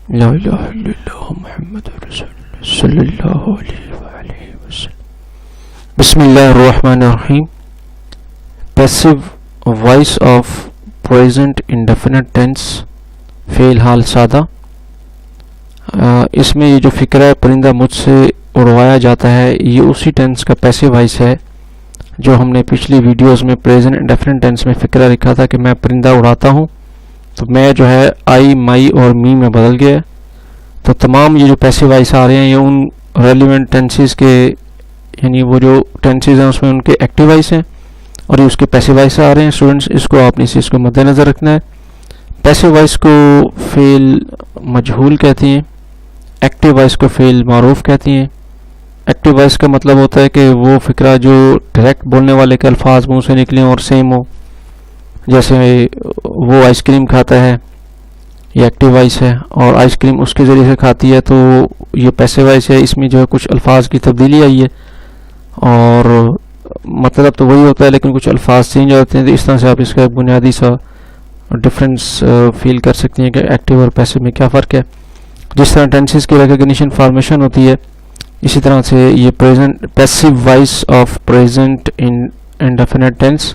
لا الہ الا اللہ محمد رسول اللہ صلی اللہ علیہ وآلہ وسلم. بسم اللہ الرحمن الرحیم. Passive voice of present indefinite tense, فعل حال سادہ. اس میں یہ جو فکرہ ہے پرندہ مجھ سے اڑوایا جاتا ہے، یہ اسی ٹینس کا پیسو وائس ہے جو ہم نے پچھلی ویڈیوز میں پریزنٹ انڈیفینٹ ٹینس میں فکرہ لکھا تھا کہ میں پرندہ اڑاتا ہوں، تو میں جو ہے آئی، مائی اور می میں بدل گیا. تو تمام یہ جو پیسو وائس آ رہے ہیں یہ ان ریلیونٹ ٹینسز کے، یعنی وہ جو ٹینسز ہیں اس میں ان کے ایکٹیو وائس ہیں اور یہ اس کے پیسو وائس آ رہے ہیں. اسٹوڈنٹس اس کو آپ نے اس کو مد نظر رکھنا ہے. پیسو وائس کو فعل مجہول کہتے ہیں، ایکٹیو وائس کو فعل معروف کہتے ہیں. ایکٹیو وائس کا مطلب ہوتا ہے کہ وہ فکرہ جو ڈائریکٹ بولنے والے کے الفاظ منہ سے نکلیں اور سیم ہو، جیسے وہ آئس کریم کھاتا ہے، یہ ایکٹیو وائس ہے، اور آئس کریم اس کے ذریعے سے کھاتی ہے تو یہ پیسو وائس ہے. اس میں جو ہے کچھ الفاظ کی تبدیلی آئی ہے اور مطلب تو وہی ہوتا ہے لیکن کچھ الفاظ چینج ہوتے ہیں. تو اس طرح سے آپ اس کا ایک بنیادی سا ڈفرینس فیل کر سکتے ہیں کہ ایکٹیو اور پیسو میں کیا فرق ہے. جس طرح ٹینسز کی ریکگنیشن فارمیشن ہوتی ہے، اسی طرح سے یہ passive voice of present indefinite tense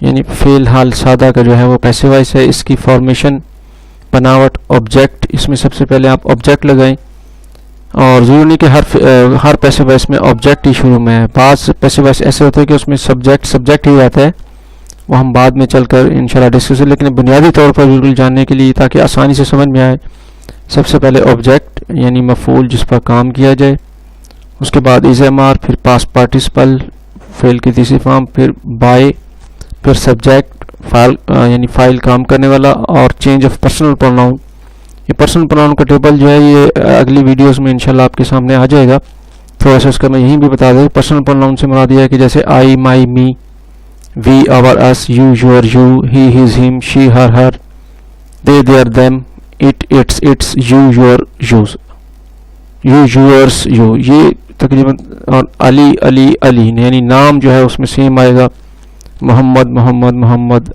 یعنی فعل حال سادہ کا جو ہے وہ پیسو وائس ہے. اس کی فارمیشن، بناوٹ، آبجیکٹ، اس میں سب سے پہلے آپ آبجیکٹ لگائیں، اور ضرور نہیں کہ ہر پیسو وائس میں آبجیکٹ ہی شروع میں ہے. بعض پیسو وائس ایسے ہوتے ہیں کہ اس میں سبجیکٹ ہی رہتا ہے، وہ ہم بعد میں چل کر انشاءاللہ ڈسکس، لیکن بنیادی طور پر بالکل جاننے کے لیے تاکہ آسانی سے سمجھ میں آئے، سب سے پہلے آبجیکٹ یعنی مفعول جس پر کام کیا جائے، اس کے بعد از ایم آر، پھر پاسٹ پارٹیسپل فعل کی تیسری فارم، پھر بائی، پھر سبجیکٹ فائل یعنی فائل کام کرنے والا، اور چینج آف پرسنل پروناؤن. یہ پرسنل پروناؤن کا ٹیبل جو ہے یہ اگلی ویڈیوز میں انشاءاللہ آپ کے سامنے آ جائے گا. تھوڑا سا اس کا میں یہیں بھی بتا دوں. پرسنل پروناؤن سے مراد یہ ہے کہ جیسے I, my, me, we, our, us, you, your, you, he, his, him, she, her, they, their, them, it, its, you, your, yours, you, yours, you, یہ تقریباً. اور علی یعنی نام جو ہے اس میں سیم آئے گا، محمد،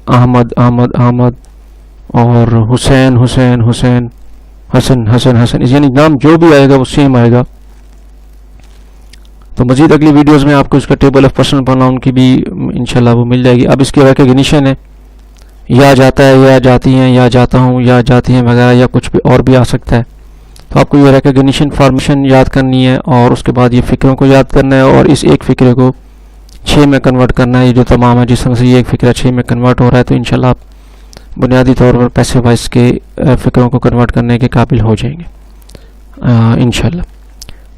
احمد، اور حسین، حسن، یعنی نام جو بھی آئے گا وہ سیم آئے گا. تو مزید اگلی ویڈیوز میں آپ کو اس کا ٹیبل آف پرسنل پروناؤن کی بھی انشاءاللہ وہ مل جائے گی. اب اس کی ریکگنیشن ہے، یا جاتا ہے، یا جاتی ہیں، یا جاتا ہوں، یا جاتی ہیں وغیرہ، یا کچھ بھی اور بھی آ سکتا ہے. تو آپ کو یہ ریکگنیشن فارمیشن یاد کرنی ہے اور اس کے بعد یہ فکروں کو یاد کرنا ہے اور اس ایک فکرے کو 6 میں کنورٹ کرنا ہے. یہ جو تمام ہے جس طرح سے یہ ایک فکرہ 6 میں کنورٹ ہو رہا ہے تو انشاءاللہ آپ بنیادی طور پر پیسو وائس کے فکروں کو کنورٹ کرنے کے قابل ہو جائیں گے انشاءاللہ.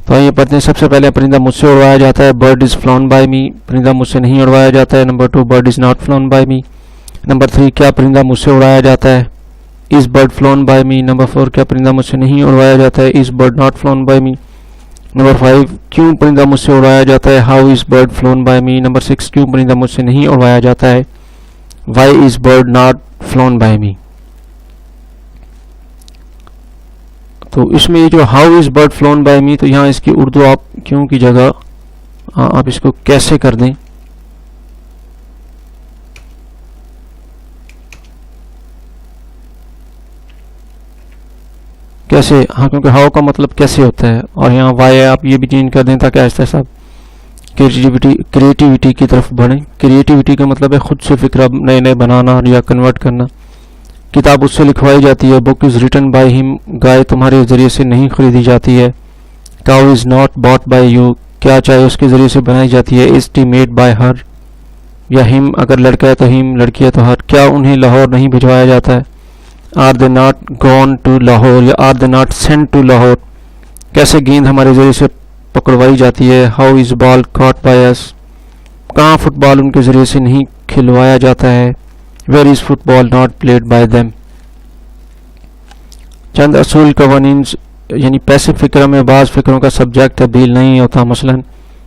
تو آئیے پڑھتے ہیں. سب سے پہلے پرندہ مجھ سے اڑوایا جاتا ہے. برڈ از فلون بائی می، پرندہ مجھ سے نہیں اڑوایا جاتا ہے. Number 2، bird is not flown by me. Number 3، کیا پرندہ مجھ سے اڑایا جاتا ہے؟ Is bird flown by me. Number 4، کیا پرندہ مجھ سے نہیں اڑوایا جاتا ہے؟ Is bird not flown by me. Number 5، کیوں پرندہ مجھ سے اڑایا جاتا ہے؟ How is bird flown by me. Number 6، کیوں پرندہ مجھ سے نہیں اڑوایا جاتا ہے؟ Why is bird not flown by می. تو اس میں یہ جو how is bird flown by می، تو یہاں اس کی اردو آپ کیوں کی جگہ آپ اس کو کیسے کر دیں. کیسے؟ ہاں، کیونکہ ہاؤ کا مطلب کیسے ہوتا ہے، اور یہاں وائی آپ یہ بھی چینج کر دیں تاکہ آہستہ آہستہ کریٹیوٹی کی طرف بڑھیں. کریٹیوٹی کا مطلب ہے خود سے فکرہ نئے بنانا یا کنورٹ کرنا. کتاب اس سے لکھوائی جاتی ہے. بک از ریٹن بائی ہم، گائے تمہارے ذریعے سے نہیں خریدی جاتی ہے. Cow is not bought by you, کیا چائے اس کے ذریعے سے بنائی جاتی ہے. Is tea made by her یا ہم، اگر لڑکا ہے تو ہم، لڑکی ہے تو ہر. کیا انہیں لاہور نہیں بھجوایا جاتا ہے؟ Are they not gone to Lahore یا are they not sent to Lahore. کیسے گیند ہمارے ذریعے سے پکڑوائی جاتی ہے؟ How is ball caught by اس، کہاں فٹ بال ان کے ذریعے سے نہیں کھلوایا جاتا ہے؟ Where is football not played by them. چند اصول قوانین، یعنی پیسو فکرہ میں بعض فکروں کا سبجیکٹ تبدیل نہیں ہوتا. مثلا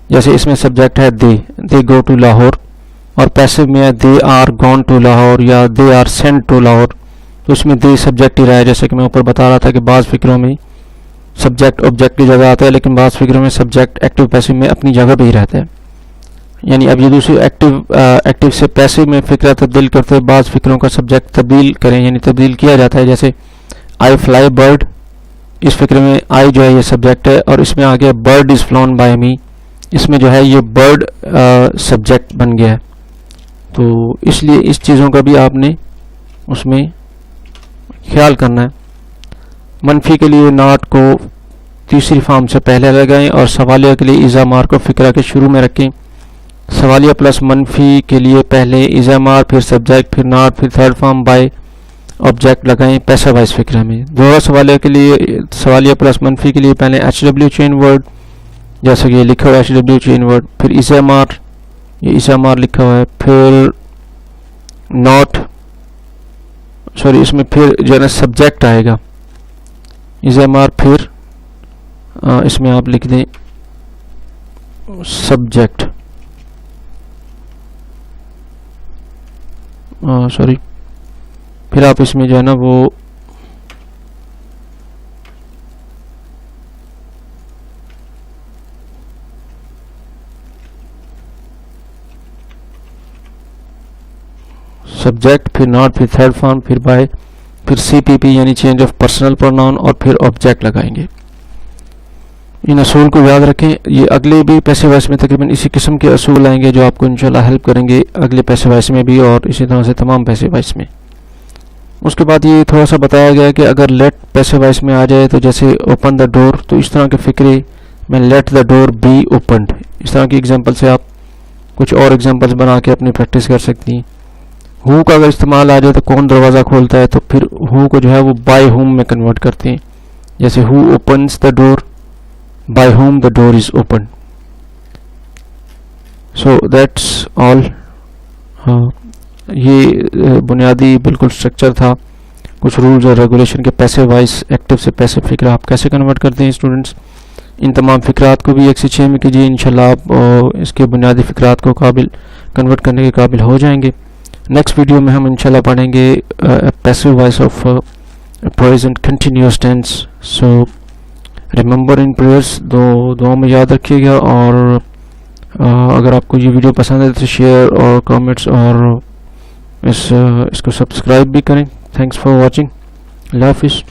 جیسے اس میں سبجیکٹ ہے دے گو ٹو لاہور، اور پیسو میں ہے they are gone to Lahore یا they are sent to Lahore. تو اس میں دے سبجیکٹ ہی رہا ہے، جیسے کہ میں اوپر بتا رہا تھا کہ بعض فکروں میں سبجیکٹ آبجیکٹ کی جگہ آتا ہے لیکن بعض فکروں میں سبجیکٹ ایکٹیو پیسو میں اپنی جگہ پہ ہی رہتا ہے. یعنی اب یہ دوسری ایکٹیو سے پیسو میں فکرہ تبدیل کرتے ہوئے بعض فکروں کا سبجیکٹ تبدیل کریں، یعنی تبدیل کیا جاتا ہے. جیسے آئی فلائی برڈ اس فکرے میں آئی جو ہے یہ سبجیکٹ ہے، اور اس میں آ گیا برڈ از فلون بائی می، اس میں جو ہے یہ برڈ سبجیکٹ بن گیا ہے. تو اس لیے اس چیزوں کا بھی آپ نے اس میں خیال کرنا ہے. منفی کے لیے ناٹ کو تیسری فارم سے پہلے لگائیں، اور سوالیہ کے لیے ایزا مار کو فقرہ کے شروع میں رکھیں. سوالیہ پلس منفی کے لیے پہلے ایزا مار، پھر سبجیکٹ، پھر ناٹ، پھر تھرڈ فارم بائی آبجیکٹ لگائیں پیسا وائز فقرہ میں. دوہرا سوالیہ کے لیے سوالیہ پلس منفی کے لیے پہلے ایچ ڈبلیو چین ورڈ، جیسا کہ یہ لکھا ہوا ہے ایچ ڈبلیو چین ورڈ، پھر ایزا مار، یہ ایزا مار لکھا ہوا ہے، پھر ناٹ سوری اس میں پھر جو ہے نا سبجیکٹ آئے گا ایزا مار، پھر اس میں آپ لکھ دیں سبجیکٹ، سوری پھر آپ اس میں جو ہے نا وہ سبجیکٹ، پھر ناٹ، پھر تھرڈ فارم، پھر بائی، پھر سی پی پی یعنی چینج آف پرسنل پروناؤن، اور پھر آبجیکٹ لگائیں گے. ان اصول کو یاد رکھیں. یہ اگلے بھی پیسے وائس میں تقریباً اسی قسم کے اصول آئیں گے جو آپ کو انشاءاللہ ہیلپ کریں گے اگلے پیسے وائس میں بھی، اور اسی طرح سے تمام پیسے وائس میں. اس کے بعد یہ تھوڑا سا بتایا گیا کہ اگر لیٹ پیسے وائس میں آ جائے تو جیسے اوپن دا ڈور، تو اس طرح کے فکرے میں let the door be opened, اس طرح کی ایگزامپل سے آپ کچھ اور ایگزامپلس بنا کے اپنی پریکٹس کر سکتی ہیں. ہو کا اگر استعمال آ جائے تو کون دروازہ کھولتا ہے، تو پھر ہو کو جو ہے وہ بائی ہوم میں کنورٹ کرتے ہیں، جیسے who opens the door, by whom the door is open. So that's all. یہ بنیادی بالکل اسٹرکچر تھا، کچھ رولز اور ریگولیشن کے پیسے وائس ایکٹیو سے پیسے فکرہ آپ کیسے کنورٹ کرتے ہیں اسٹوڈنٹس. ان تمام فکرات کو بھی 1 سے 6 میں کیجیے، انشاءاللہ آپ اس کے بنیادی فکرات کو کنورٹ کرنے کے قابل ہو جائیں گے. نیکسٹ ویڈیو میں ہم انشاءاللہ پڑھیں گے passive voice of present continuous tense. So remember in prayers, دعاؤں میں یاد رکھیے گا، اور اگر آپ کو یہ ویڈیو پسند ہے تو شیئر اور کامنٹس اور اس کو سبسکرائب بھی کریں. Thanks for watching. اللہ حافظ.